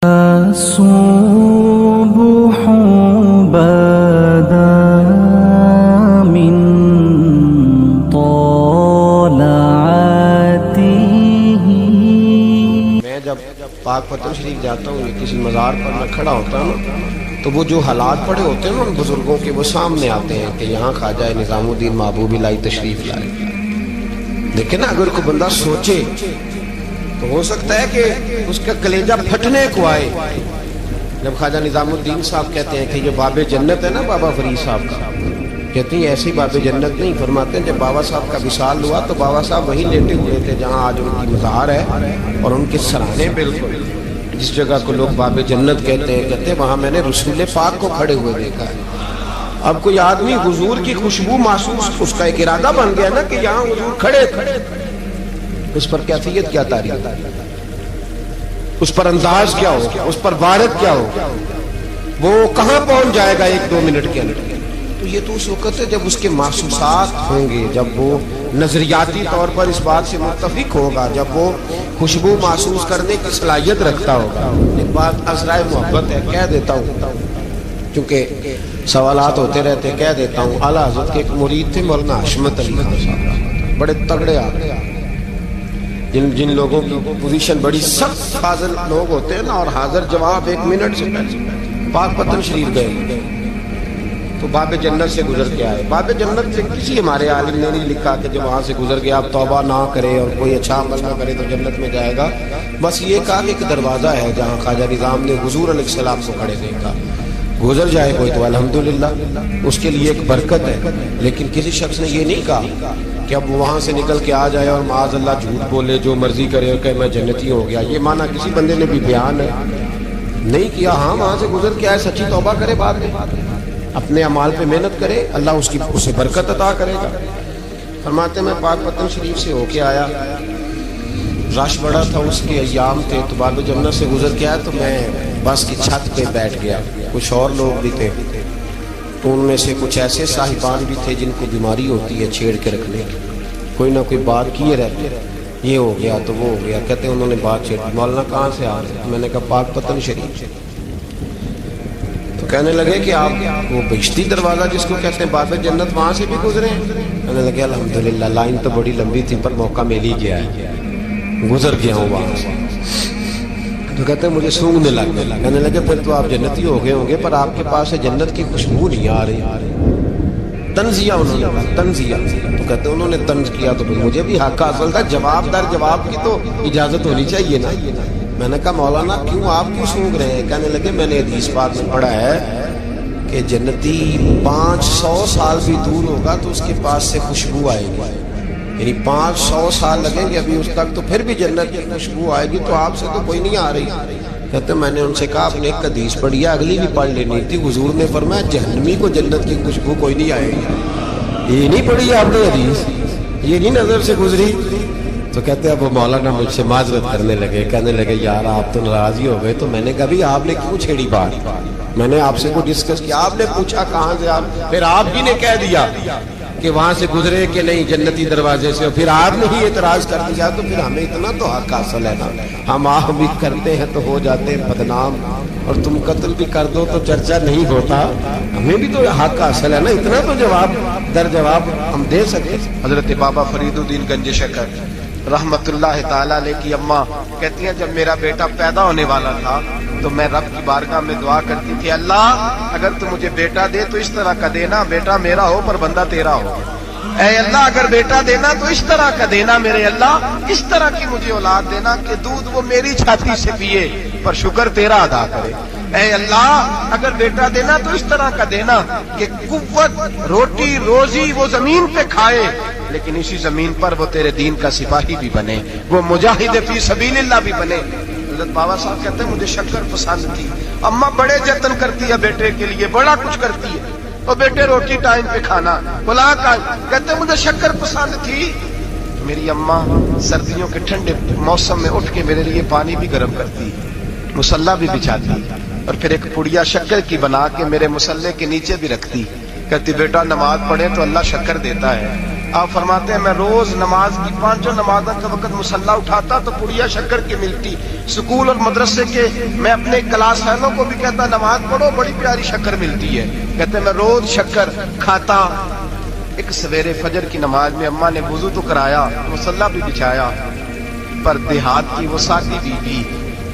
الصبح بدا من طلعته. میں جب پاک پتن شریف جاتا ہوں یا کسی مزار پر میں کھڑا ہوتا ہوں تو وہ جو حالات پڑے ہوتے ہیں ان بزرگوں کے وہ سامنے آتے ہیں کہ یہاں خواجہ نظام الدین محبوب الہی تشریف لائے. لیکن اگر کوئی بندہ سوچے تو ہو سکتا ہے کہ اس کا کلیجہ پھٹنے کو آئے جب خواجہ نظام الدین صاحب کہتے ہیں کہ یہ باب جنت ہے نا بابا فرید صاحب کا، کہتے ہیں ایسی باب جنت نہیں. فرماتے ہیں جب بابا صاحب کا وصال ہوا تو بابا صاحب وہیں لیٹے ہوئے تھے جہاں آج ان کی مزار ہے، اور ان کے سرانے بالکل جس جگہ کو لوگ باب جنت کہتے ہیں وہاں میں نے رسول پاک کو کھڑے ہوئے دیکھا ہے. اب کوئی آدمی حضور کی خوشبو محسوس، اس کا ایک ارادہ بن گیا نا کہ یہاں حضور کھڑے، اس پر کیفیت کیا تاریخ، اس پر انداز کیا ہوگا، اس پر وارد کیا ہوگا، وہ کہاں پہنچ جائے گا 1-2 منٹ کے اندر. تو یہ تو اس وقت ہے جب اس کے محسوسات ہوں گے، جب وہ نظریاتی طور پر اس بات سے متفق ہوگا، جب وہ خوشبو محسوس کرنے کی صلاحیت رکھتا ہوگا. ایک بات عذرائے محبت ہے، کہہ دیتا ہوں کیونکہ سوالات ہوتے رہتے، کہہ دیتا ہوں. اعلیٰ حضرت کے ایک مرید تھے مولانا حشمت علی خان صاحب، بڑے تگڑے آدمی، جن لوگوں کی پوزیشن بڑی سخت حاضر لوگ ہوتے ہیں نا، اور حاضر جواب 1 منٹ سے پہلے. پاک پتن شریف گئے تو باب جنت سے گزر کے آئے. باب جنت سے کسی ہمارے عالم نے نہیں لکھا کہ جب وہاں سے گزر گیا آپ توبہ نہ کرے اور کوئی اچھا عمل نہ کرے تو جنت میں جائے گا. بس یہ کہا کہ ایک دروازہ ہے جہاں خواجہ نظام نے حضور علیہ السلام کو کھڑے دیکھا. گزر جائے کوئی تو الحمدللہ اس کے لیے ایک برکت ہے. لیکن کسی شخص نے یہ نہیں کہا کہ اب وہاں سے نکل کے آ جائے اور معاذ اللہ جھوٹ بولے، جو مرضی کرے اور کہ میں جنتی ہو گیا. یہ معنی کسی بندے نے بھی بیان نہیں کیا. ہاں وہاں سے گزر کے آئے، سچی توبہ کرے، بعد میں اپنے اعمال پہ محنت کرے، اللہ اسے برکت عطا کرے گا. فرماتے میں پاک پتن شریف سے ہو کے آیا، رش بڑا تھا، اس کے ایام تھے، تو باب جنت سے گزر کے آیا تو میں بس کی چھت پہ بیٹھ گیا. کچھ اور لوگ بھی تھے تو ان میں سے کچھ ایسے صاحبان بھی تھے جن کو بیماری ہوتی ہے چھیڑ کے رکھنے کی، کوئی نہ کوئی بات کیے رہتے، یہ ہو گیا تو وہ ہو گیا. کہتے ہیں انہوں نے بات چھیڑ دی، مولانا کہاں سے آ رہے؟ میں نے کہا پاک پتن شریف سے. تو کہنے لگے کہ آپ وہ بہشتی دروازہ جس کو کہتے ہیں باب جنت وہاں سے بھی گزرے ہیں؟ کہنے لگے الحمدللہ لائن تو بڑی لمبی تھی پر موقع مل ہی گیا ہے، گزر گیا ہوں وہاں سے. تو کہتے ہیں مجھے سونگنے لگ گیا. کہنے لگے پھر تو آپ جنتی ہو گئے ہوں گے پر آپ کے پاس سے جنت کی خوشبو نہیں آ رہی. تنزیہ انہوں نے کہا، تنزیہ. تو کہتے ہیں انہوں نے طنز کیا تو مجھے بھی حق حاصل تھا، جواب در جواب کی تو اجازت ہونی چاہیے نا. میں نے کہا مولانا کیوں آپ کیوں سونگ رہے ہیں؟ کہنے لگے میں نے حدیث پاک میں پڑھا ہے کہ جنتی 500 سال بھی دور ہوگا تو اس کے پاس سے خوشبو آئے گی، یعنی 500 سال لگیں گے ابھی اس تک تو پھر بھی جنت کی خوشبو آئے گی، تو آپ سے تو کوئی نہیں آ رہی. کہتے میں نے ان سے کہا آپ نے ایک حدیث پڑھی ہے، اگلی بھی پڑھ لینی تھی. حضور نے فرمایا جہنمی کو جنت کی خوشبو کوئی نہیں آئے گی. یہ نہیں پڑھی آپ نے حدیث، یہ نہیں نظر سے گزری؟ تو کہتے ہیں اب وہ مولانا مجھ سے معذرت کرنے لگے، کہنے لگے یار آپ تو ناراض ہی ہو گئے. تو میں نے کہا بھی آپ نے کیوں چھیڑی بات؟ میں نے آپ سے کوئی ڈسکس کیا؟ آپ نے پوچھا کہاں سے، آپ پھر آپ ہی نے کہہ دیا کہ وہاں سے گزرے کہ نہیں جنتی دروازے سے، پھر آپ نے ہی اعتراض کر دیا. تو پھر ہمیں اتنا تو حق حاصل ہے نا، ہم آہ بھی کرتے ہیں تو ہو جاتے ہیں بدنام، اور تم قتل بھی کر دو تو چرچا نہیں ہوتا. ہمیں بھی تو حق حاصل ہے نا، اتنا تو جواب در جواب ہم دے سکتے. حضرت بابا فرید الدین گنج شکر رحمت اللہ تعالیٰ علیہ کی اماں کہتی ہیں جب میرا بیٹا پیدا ہونے والا تھا تو میں رب کی بارگاہ میں دعا کرتی تھی، اللہ اگر تو مجھے بیٹا دے تو اس طرح کا دینا بیٹا میرا ہو پر بندہ تیرا ہو. اے اللہ اگر بیٹا دینا تو اس طرح کا دینا میرے اللہ، اس طرح کی مجھے اولاد دینا کہ دودھ وہ میری چھاتی سے پیے پر شکر تیرا ادا کرے. اے اللہ اگر بیٹا دینا تو اس طرح کا دینا کہ قوت روٹی روزی وہ زمین پہ کھائے لیکن اسی زمین پر وہ تیرے دین کا سپاہی بھی بنے، وہ مجاہد فی سبیل اللہ بھی بنے. حضرت بابا صاحب کہتے ہیں مجھے شکر پسند تھی. اماں بڑے جتن کرتی ہے بیٹے کے لیے، بڑا کچھ کرتی ہے، اور بیٹے روٹی ٹائم پہ کھانا بلا کا. کہتے ہیں مجھے شکر پسند تھی. میری اماں سردیوں کے ٹھنڈے موسم میں اٹھ کے میرے لیے پانی بھی گرم کرتی، مصلی بھی بچھاتی، اور پھر ایک پڑیا شکر کی بنا کے میرے مصلی کے نیچے بھی رکھتی. کہتی بیٹا نماز پڑھے تو اللہ شکر دیتا ہے، آپ فرماتے ہیں میں روز نماز کی 5 نمازوں کا وقت مصلی اٹھاتا تو پڑیا شکر کی ملتی. سکول اور مدرسے کے میں اپنے کلاس فیلوں کو بھی کہتا نماز پڑھو بڑی پیاری شکر ملتی ہے. کہتے میں روز شکر کھاتا. ایک سویرے فجر کی نماز میں اماں نے وضو تو کرایا, مصلی بھی بچھایا, پر دیہات کی وہ سادی بیوی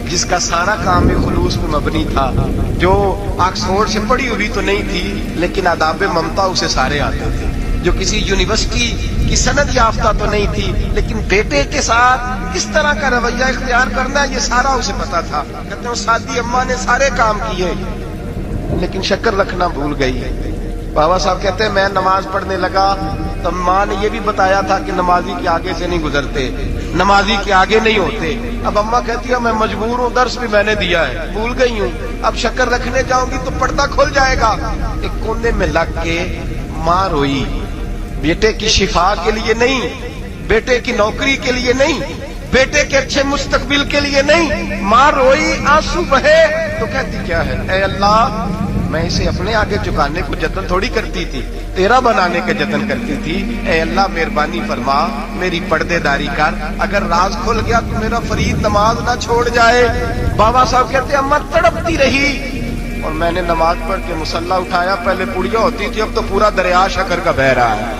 جس کا سارا کام خلوص پہ مبنی تھا, جو آکسفورڈ سے پڑھی ہوئی تو نہیں تھی لیکن آداب ممتا اسے سارے آتے تھے, جو کسی یونیورسٹی کی سند یافتہ تو نہیں تھی لیکن بیٹے کے ساتھ کس طرح کا رویہ اختیار کرنا ہے یہ سارا اسے پتا تھا. کہتے ہیں سادی اماں نے سارے کام کیے لیکن شکر رکھنا بھول گئی. بابا صاحب کہتے ہیں میں نماز پڑھنے لگا تو ماں نے یہ بھی بتایا تھا کہ نمازی کے آگے سے نہیں گزرتے, نمازی کے آگے نہیں ہوتے. اب اماں کہتی ہے میں مجبور ہوں, درس بھی میں نے دیا ہے, بھول گئی ہوں, اب شکر رکھنے جاؤں گی تو پردہ کھل جائے گا. ایک کونے میں لگ کے ماں روئی, بیٹے کی شفا کے لیے نہیں, بیٹے کی نوکری کے لیے نہیں, بیٹے کے اچھے مستقبل کے لیے نہیں, ماں روئی, آنسو بہے تو کہتی کیا ہے, اے اللہ میں اسے اپنے آگے چکانے کو جتن تھوڑی کرتی تھی, تیرا بنانے کا جتن کرتی تھی. اے اللہ مہربانی فرما, میری پردے داری کر, اگر راز کھل گیا تو میرا فرید نماز نہ چھوڑ جائے. بابا صاحب کہتے اماں تڑپتی رہی اور میں نے نماز پڑھ کے مصلی اٹھایا. پہلے پڑیا ہوتی تھی, اب تو پورا دریا شکر کا بہ رہا ہے.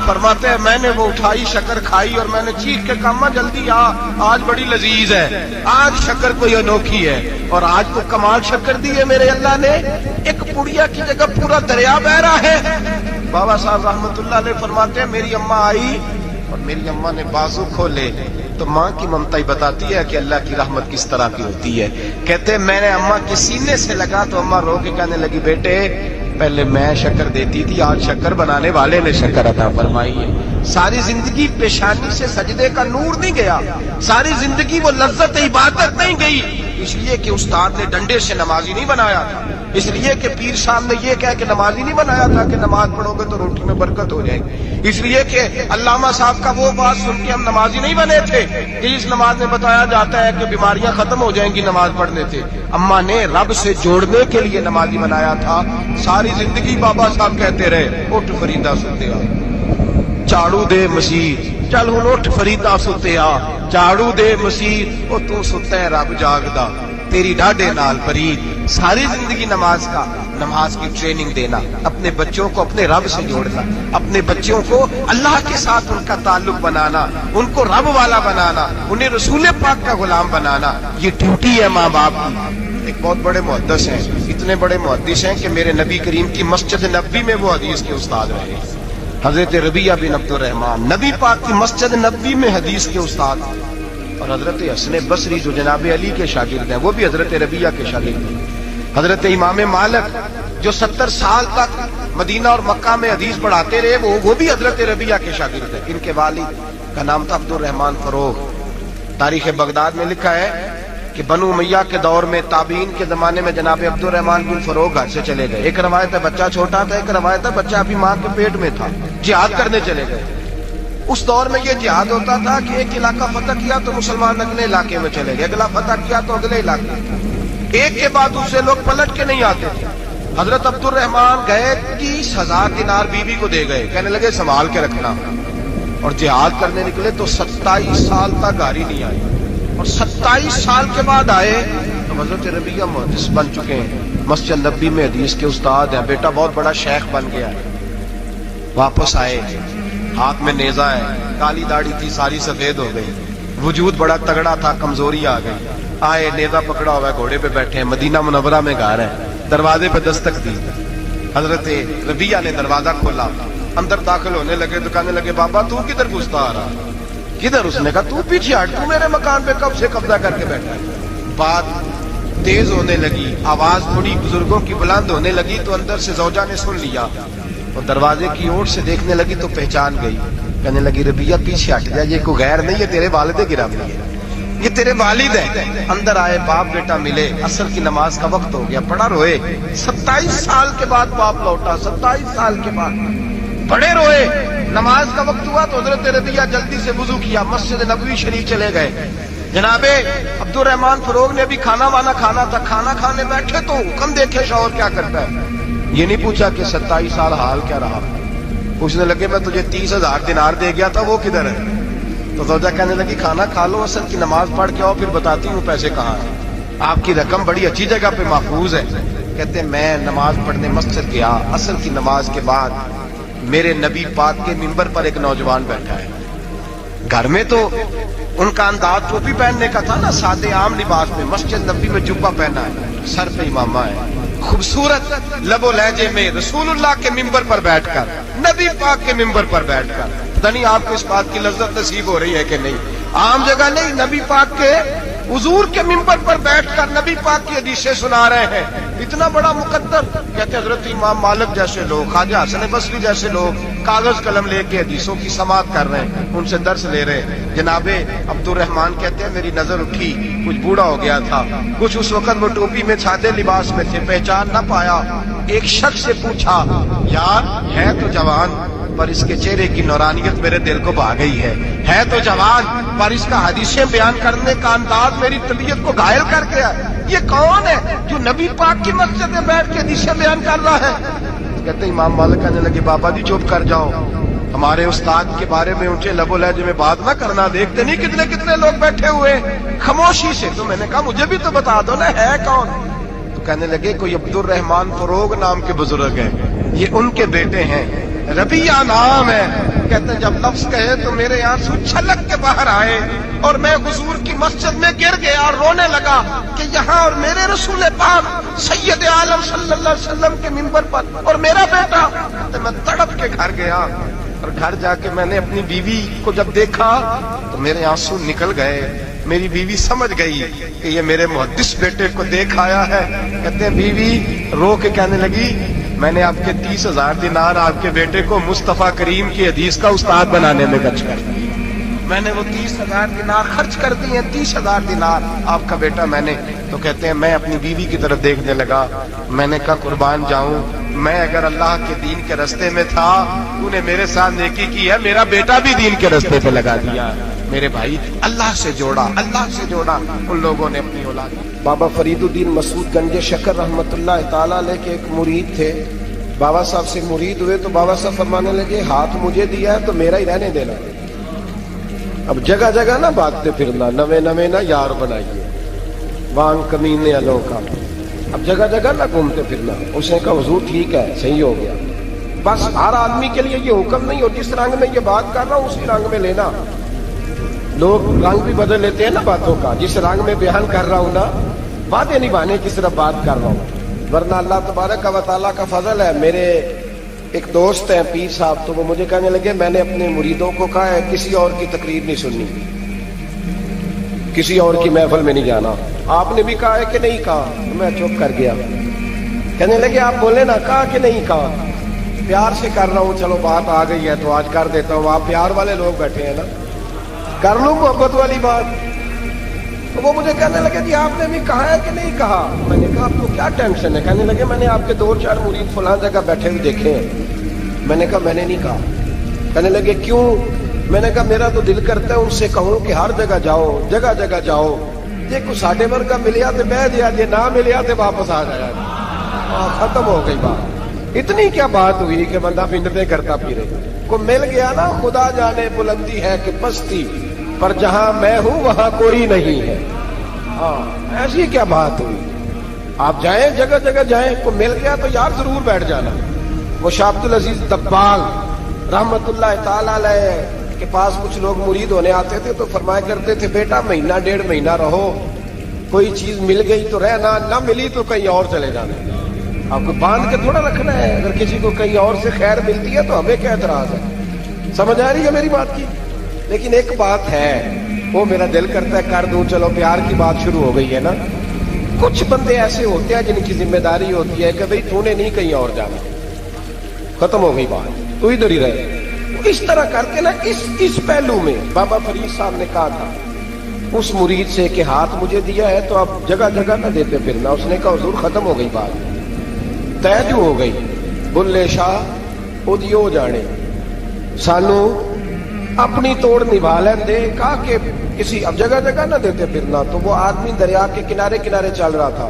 فرماتے ہیں میں نے وہ اٹھائی, شکر کھائی اور میں نے چیخ کے کہا اماں جلدی آ, آج بڑی لذیذ ہے, آج شکر کوئی انوکھی ہے. اور آج تو کمال شکر دی ہے میرے اللہ نے, ایک پڑیا کی جگہ پورا دریا بہ رہا ہے. بابا صاحب رحمت اللہ علیہ فرماتے ہیں میری اماں آئی اور میری اماں نے بازو کھولے تو ماں کی ممتا ہی بتاتی ہے کہ اللہ کی رحمت کس طرح کی ہوتی ہے. کہتے ہیں میں نے اماں کے سینے سے لگا تو اماں رو کے کہنے لگی بیٹے پہلے میں شکر دیتی تھی, آج شکر بنانے والے نے شکر عطا فرمائی ہے. ساری زندگی پیشانی سے سجدے کا نور نہیں گیا, ساری زندگی وہ لذت عبادت نہیں گئی, اس لیے کہ استاد نے ڈنڈے سے نمازی نہیں بنایا تھا, اس لیے کہ پیر صاحب نے یہ کہہ کہ نمازی نہیں بنایا تھا کہ نماز پڑھو گے تو روٹی میں برکت ہو جائے گی, اس لیے کہ علامہ صاحب کا وہ بات سن کے ہم نمازی نہیں بنے تھے کہ اس نماز میں بتایا جاتا ہے کہ بیماریاں ختم ہو جائیں گی نماز پڑھنے سے. اماں نے رب سے جوڑنے کے لیے نمازی بنایا تھا. ساری زندگی بابا صاحب کہتے رہے اٹھ فریدا ستیا, جھاڑو دے مسیح, چل ہن اٹھ فریدا ستیا, جھاڑو دے مسیح, او تو ستا ہے رب جاگدا تیری ڈاڈے نال فرید. ساری زندگی نماز کی ٹریننگ دینا, اپنے بچوں کو اپنے رب سے جوڑنا, اپنے بچوں کو اللہ کے ساتھ ان کا تعلق بنانا, ان کو رب والا بنانا, انہیں رسول پاک کا غلام بنانا, یہ ڈیوٹی ہے ماں باپ کی. ایک بہت بڑے محدث ہیں, اتنے بڑے محدث ہیں کہ میرے نبی کریم کی مسجد نبوی میں وہ حدیث کے استاد رہے. حضرت ربیعہ بن عبد الرحمن نبی پاک کی مسجد نبوی میں حدیث کے استاد, اور حضرت حسن بصری جو جناب علی کے شاگرد ہیں وہ بھی حضرت ربیعہ کے شاگرد ہیں. حضرت امام مالک جو 70 سال تک مدینہ اور مکہ میں حدیث پڑھاتے رہے وہ بھی حضرت ربیعہ کے شاگرد ہیں. ان کے والد کا نام تھا عبد الرحمن فروغ. تاریخ بغداد میں لکھا ہے کہ بنو امیہ کے دور میں تابعین کے زمانے میں جناب عبد الرحمن بن فروغ گھر سے چلے گئے. ایک روایت ہے بچہ چھوٹا تھا, ایک روایت ہے بچہ ابھی ماں کے پیٹ میں تھا, جہاد کرنے چلے گئے. اس دور میں یہ جہاد ہوتا تھا کہ ایک علاقہ فتح کیا تو مسلمان اگلے علاقے میں چلے گئے, اگلا فتح کیا تو اگلے علاقے, ایک کے بعد دوسرے لوگ پلٹ کے نہیں آتے تھے. حضرت عبد الرحمن گئے 30,000 دینار بیوی کو دے گئے, کہنے لگے سنبھال کے رکھنا, اور جہاد کرنے نکلے تو 27 سال تک گاڑی نہیں آئی, اور 27 سال کے بعد آئے تو حضرت ربیعہ محدث بن چکے ہیں, مسجد نبوی میں حدیث کے استاد ہیں, بیٹا بہت بڑا شیخ بن گیا ہے. واپس آئے, ہاتھ میں نیزہ ہے, کالی داڑھی تھی ساری سفید ہو گئی, وجود بڑا تگڑا تھا, کمزوری آ گئی. آئے, نیزہ پکڑا ہوا ہے, گھوڑے پہ بیٹھے ہیں, مدینہ منورہ میں گھر ہے, دروازے پہ دستک دی. حضرت ربیعہ نے دروازہ کھولا, اندر داخل ہونے لگے تو کہنے لگے بابا تو کدھر گھستا آ رہا, کدھر؟ اس نے کہا تو پیچھے ہٹ, تو میرے مکان پہ کب سے قبضہ کر کے بیٹھا ہے. بات تیز ہونے لگی, آواز تھوڑی بزرگوں کی بلند ہونے لگی تو اندر سے زوجہ نے سن لیا, اور دروازے کی اوٹ سے دیکھنے لگی تو پہچان گئی. کہنے لگی ربیعہ پیچھے ہٹ جا, یہ کوئی غیر نہیں, یہ تیرے والد گرامی ہے, یہ تیرے والد ہیں. اندر آئے, باپ بیٹا ملے, عصر کی نماز کا وقت ہو گیا, پڑا روئے. 27 سال کے بعد باپ لوٹا, 27 سال کے بعد بڑے روئے. نماز کا وقت ہوا تو حضرت ربیعہ جلدی سے وضو کیا, مسجد نبوی شریف چلے گئے. جناب عبد الرحمن فروغ نے ابھی کھانا وانا کھانا تھا, کھانا کھانے بیٹھے تو حکم دیکھے شوہر کیا کرتا ہے. یہ نہیں پوچھا کہ 27 سال حال کیا رہا, پوچھنے لگے میں تجھے 30,000 دینار دے گیا تھا وہ کدھر ہے؟ تو زوجہ کہنے لگی کھانا کھا لو، اصل کی نماز پڑھ کے آؤ پھر بتاتی ہوں پیسے کہاں ہیں، آپ کی رقم بڑی اچھی جگہ پہ محفوظ ہے۔ کہتے ہیں میں نماز پڑھنے مسجد گیا، اصل کی نماز کے بعد میرے نبی پاک کے منبر پر ایک نوجوان بیٹھا ہے۔ گھر میں تو ان کا انداز ٹوپی پہننے کا تھا نا، سادے عام لباس میں، مسجد نبی میں جبہ پہنا ہے، سر پہ امامہ ہے، خوبصورت لب و لہجے میں رسول اللہ کے منبر پر بیٹھ کر، نبی پاک کے منبر پر بیٹھ کر، پتہ نہیں آپ کو اس بات کی لذت نصیب ہو رہی ہے کہ نہیں، عام جگہ نہیں، نبی پاک کے حضور کے منبر پر بیٹھ کر نبی پاک کی حدیثیں سنا رہے ہیں، اتنا بڑا مقدر۔ کہتے حضرت امام مالک جیسے لوگ، خواجہ حسن بصری جیسے لوگ کاغذ قلم لے کے حدیثوں کی سماعت کر رہے ہیں، ان سے درس لے رہے ہیں۔ جناب عبد الرحمان کہتے ہیں میری نظر اٹھی، کچھ بوڑھا ہو گیا تھا، کچھ اس وقت وہ ٹوپی میں سادے لباس میں تھے، پہچان نہ پایا۔ ایک شخص سے پوچھا یار ہے تو جوان پر اس کے چہرے کی نورانیت میرے دل کو بھا گئی ہے تو جوان پر اس کا حدیثیں بیان کرنے کا انداز میری طبیعت کو گھائل کر گیا، یہ کون ہے جو نبی پاک کی مسجد میں بیٹھ کے حدیثیں بیان کر رہا ہے؟ کہتے امام مالک کہنے لگے بابا جی چپ کر جاؤ، ہمارے استاد کے بارے میں اونچے لب و لہجے میں بات نہ کرنا، دیکھتے نہیں کتنے کتنے لوگ بیٹھے ہوئے خاموشی سے۔ تو میں نے کہا مجھے بھی تو بتا دو نا ہے کون؟ تو کہنے لگے کوئی عبد الرحمان فروغ نام کے بزرگ ہیں، یہ ان کے بیٹے ہیں، ربیہ نام ہے۔ کہتے ہیں جب لفظ کہے تو میرے آنسو چھلک کے باہر آئے اور میں حضور کی مسجد میں گر گیا اور رونے لگا کہ یہاں اور میرے رسول پاک سید عالم صلی اللہ علیہ وسلم کے منبر پر اور میرا بیٹا۔ کہتے میں تڑپ کے گھر گیا اور گھر جا کے میں نے اپنی بیوی کو جب دیکھا تو میرے آنسو نکل گئے۔ میری بیوی سمجھ گئی کہ یہ میرے محدث بیٹے کو دیکھ آیا ہے۔ کہتے ہیں بیوی رو کے کہنے لگی میں نے آپ کے 30,000 دینار آپ کے بیٹے کو مصطفیٰ کریم کی حدیث کا استاد بنانے میں خرچ کر دی، میں نے وہ 30,000 دینار خرچ کر دیے، 30,000 دینار آپ کا بیٹا میں نے۔ تو کہتے ہیں میں اپنی بیوی کی طرف دیکھنے لگا، میں نے کہا قربان جاؤں، میں اگر اللہ کے دین کے راستے میں تھا تو نے میرے ساتھ نیکی کی ہے، میرا بیٹا بھی دین کے راستے پہ لگا دیا، میرے بھائی اللہ سے جوڑا، اللہ سے جوڑا ان لوگوں نے اپنی اولاد۔ بابا فرید الدین مسعود گنج شکر رحمت اللہ تعالیٰ علیہ کے ایک مرید تھے، بابا صاحب سے مرید ہوئے تو بابا صاحب فرمانے لگے ہاتھ مجھے دیا ہے تو میرا ہی رہنے دینا۔ اب جگہ جگہ نہ بھاگتے پھرنا، نوے نوے نہ یار بنائیے وانگ کمینے والوں کا، اب جگہ جگہ نہ گھومتے پھرنا۔ اس نے کہا حضور ٹھیک ہے صحیح ہو گیا، بس ہر آدمی کے لیے یہ حکم نہیں ہو جس رنگ میں یہ بات کر رہا ہوں اسی رنگ میں لینا، لوگ رنگ بھی بدل لیتے ہیں نا باتوں کا، جس رنگ میں بیان کر رہا ہوں نا باتیں نبھانے کی صرف بات کر رہا ہوں، ورنہ اللہ تبارک و تعالیٰ کا فضل ہے۔ میرے ایک دوست ہیں پیر صاحب، تو وہ مجھے کہنے لگے میں نے اپنے مریدوں کو کہا ہے کسی اور کی تقریر نہیں سننی، کسی اور کی محفل میں نہیں جانا، آپ نے بھی کہا ہے کہ نہیں کہا؟ میں چپ کر گیا۔ کہنے لگے آپ بولے نا کہا کہ نہیں کہا؟ پیار سے کر رہا ہوں، چلو بات آ گئی ہے تو آج کر دیتا ہوں، آپ پیار والے لوگ بیٹھے ہیں نا، کر لوں محبت والی بات۔ تو وہ مجھے کہنے لگے جی آپ نے بھی کہا ہے کہ نہیں کہا؟ میں نے کہا آپ کو کیا ٹینشن ہے؟ کہنے لگے میں نے آپ کے 2-4 مرید فلاں جگہ بیٹھے ہوئے دیکھے ہیں۔ میں نے کہا میں نے نہیں کہا۔ کہنے لگے کیوں؟ میں نے کہا میرا تو دل کرتا ہے ان سے کہوں کہ ہر جگہ جاؤ، جگہ جگہ جاؤ، جی کو ساڈے ورگا ملیا تو بہ دیا، جی نہ ملیا تو واپس آ جایا، ختم ہو گئی بات۔ اتنی کیا بات ہوئی کہ بندہ پنڈتے کرتا پھرے، کو مل گیا نا، خدا جانے بلندی ہے کہ پستی، پر جہاں میں ہوں وہاں کوئی نہیں ہے۔ ہاں ایسی کیا بات ہوئی؟ آپ جائیں جگہ جگہ جائیں، کو مل گیا تو یار ضرور بیٹھ جانا۔ وہ شاہ عبد العزیز دباغ رحمت اللہ تعالیٰ علیہ کے پاس کچھ لوگ مرید ہونے آتے تھے تو فرمایا کرتے تھے بیٹا 1-1.5 مہینہ رہو، کوئی چیز مل گئی تو رہنا، نہ ملی تو کہیں اور چلے جانا۔ آپ کو باندھ کے تھوڑا رکھنا ہے، اگر کسی کو کہیں اور سے خیر ملتی ہے تو ہمیں کیا اعتراض ہے؟ سمجھ آ رہی ہے میری بات کی؟ لیکن ایک بات ہے وہ میرا دل کرتا ہے کر دوں، چلو پیار کی بات شروع ہو گئی ہے نا، کچھ بندے ایسے ہوتے ہیں جن کی ذمہ داری ہوتی ہے کہ بھئی تو نے نہیں کہیں اور جانا، ختم ہو گئی بات، تو ادھر ہی رہے۔ اس طرح کر کے نا اس پہلو میں بابا فرید صاحب نے کہا تھا اس مرید سے کہ ہاتھ مجھے دیا ہے تو اب جگہ جگہ نہ دیتے پھرنا۔ اس نے کہا حضور ختم ہو گئی بات، طے جو ہو گئی، بلے شاہ ادیو جانے، سانو اپنی توڑ نبھا لیں دے، کہا کہ کسی اب جگہ جگہ نہ دیتے پھرنا۔ تو وہ آدمی دریا کے کنارے کنارے چل رہا تھا،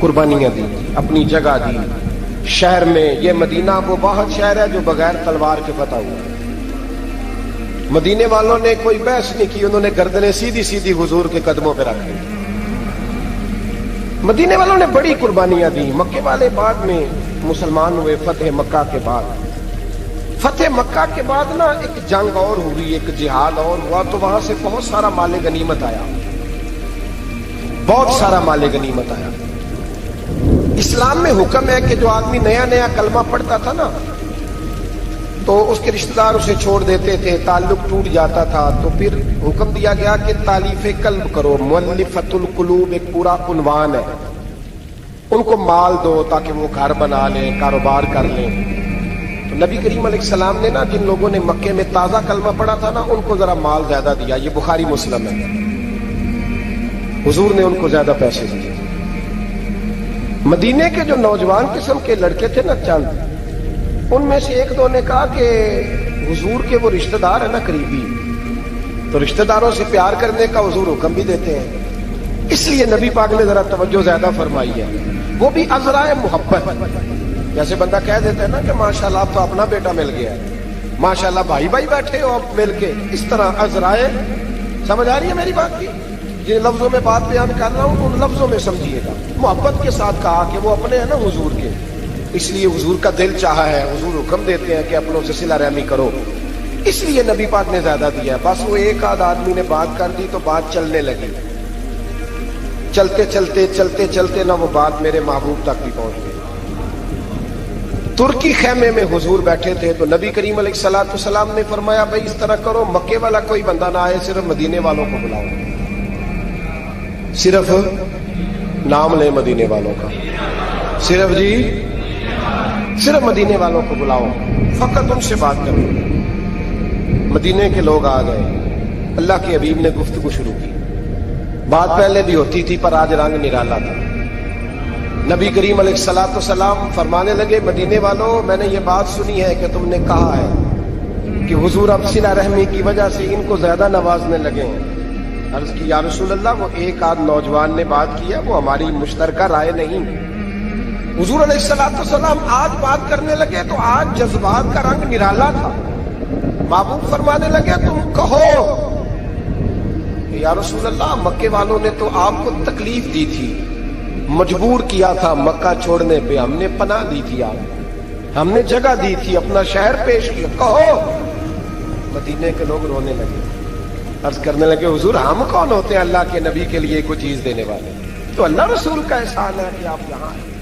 قربانیاں دی, اپنی جگہ دی شہر میں. یہ مدینہ وہ واحد شہر ہے جو بغیر تلوار کے فتح ہوا. مدینے والوں نے کوئی بحث نہیں کی, انہوں نے گردنیں سیدھی سیدھی حضور کے قدموں پہ رکھ لی. مدینے والوں نے بڑی قربانیاں دی. مکے والے بعد میں مسلمان ہوئے فتح مکہ کے بعد. فتح مکہ کے بعد نا ایک جنگ اور ہوئی, ایک جہاد اور ہوا, تو وہاں سے بہت سارا مال غنیمت آیا, بہت سارا مال غنیمت آیا. اسلام میں حکم ہے کہ جو آدمی نیا نیا کلمہ پڑھتا تھا نا تو اس کے رشتہ دار اسے چھوڑ دیتے تھے, تعلق ٹوٹ جاتا تھا. تو پھر حکم دیا گیا کہ تالیف قلب کرو. مؤلفۃ القلوب ایک پورا عنوان ہے, ان کو مال دو تاکہ وہ گھر بنا لیں, کاروبار کر لیں. تو نبی کریم علیہ السلام نے نا جن لوگوں نے مکے میں تازہ کلمہ پڑھا تھا نا ان کو ذرا مال زیادہ دیا. یہ بخاری مسلم ہے, حضور نے ان کو زیادہ پیسے دیے. مدینے کے جو نوجوان قسم کے لڑکے تھے نا چند, ان میں سے ایک دو نے کہا کہ حضور کے وہ رشتہ دار ہیں نا قریبی, تو رشتہ داروں سے پیار کرنے کا حضور حکم بھی دیتے ہیں, اس لیے نبی پاک نے ذرا توجہ زیادہ فرمائی ہے. وہ بھی ازرائے محبت. جیسے بندہ کہہ دیتا ہے نا کہ ماشاءاللہ آپ تو اپنا بیٹا مل گیا ہے, ماشاءاللہ بھائی بھائی بیٹھے ہو آپ مل کے, اس طرح ازرائے. سمجھ آ رہی ہے میری بات کی؟ جن لفظوں میں بات بیان کر رہا ہوں ان لفظوں میں سمجھیے گا. محبت کے ساتھ کہا کہ وہ اپنے ہیں نا حضور کے, اس لیے حضور کا دل چاہا ہے, حضور حکم دیتے ہیں کہ اپنوں سے صلہ رحمی کرو, اس لیے نبی پاک نے زیادہ دیا ہے. بس وہ ایک آدھ آدمی نے بات کر دی تو بات چلنے لگی. چلتے چلتے چلتے چلتے نہ وہ بات میرے محبوب تک بھی پہنچ گئی. ترکی خیمے میں حضور بیٹھے تھے تو نبی کریم علیہ الصلوۃ والسلام نے فرمایا بھائی اس طرح کرو, مکے والا کوئی بندہ نہ آئے, صرف مدینے والوں کو بلاؤ, صرف نام لے مدینے والوں کا, صرف جی صرف مدینے والوں کو بلاؤ, فقط ان سے بات کرو. مدینے کے لوگ آ گئے, اللہ کے حبیب نے گفتگو شروع کی. بات پہلے بھی ہوتی تھی پر آج رنگ نرالا تھا. نبی کریم علیہ الصلوۃ والسلام فرمانے لگے مدینے والوں میں نے یہ بات سنی ہے کہ تم نے کہا ہے کہ حضور اب صلہ رحمی کی وجہ سے ان کو زیادہ نوازنے لگے ہیں. عرض کی یا رسول اللہ وہ ایک آدھ نوجوان نے بات کیا, وہ ہماری مشترکہ رائے نہیں. حضور علیہ الصلوۃ والسلام آج بات کرنے لگے تو آج جذبات کا رنگ نرالا تھا. محبوب فرمانے لگے تم کہو کہ یا رسول اللہ مکے والوں نے تو آپ کو تکلیف دی تھی, مجبور کیا تھا مکہ چھوڑنے پہ, ہم نے پناہ دی تھی, آپ ہم نے جگہ دی تھی, اپنا شہر پیش کیا, کہو. مدینے کے لوگ رونے لگے, عرض کرنے لگے حضور ہم کون ہوتے ہیں اللہ کے نبی کے لیے کوئی چیز دینے والے, تو اللہ رسول کا احسان ہے کہ آپ یہاں آئے.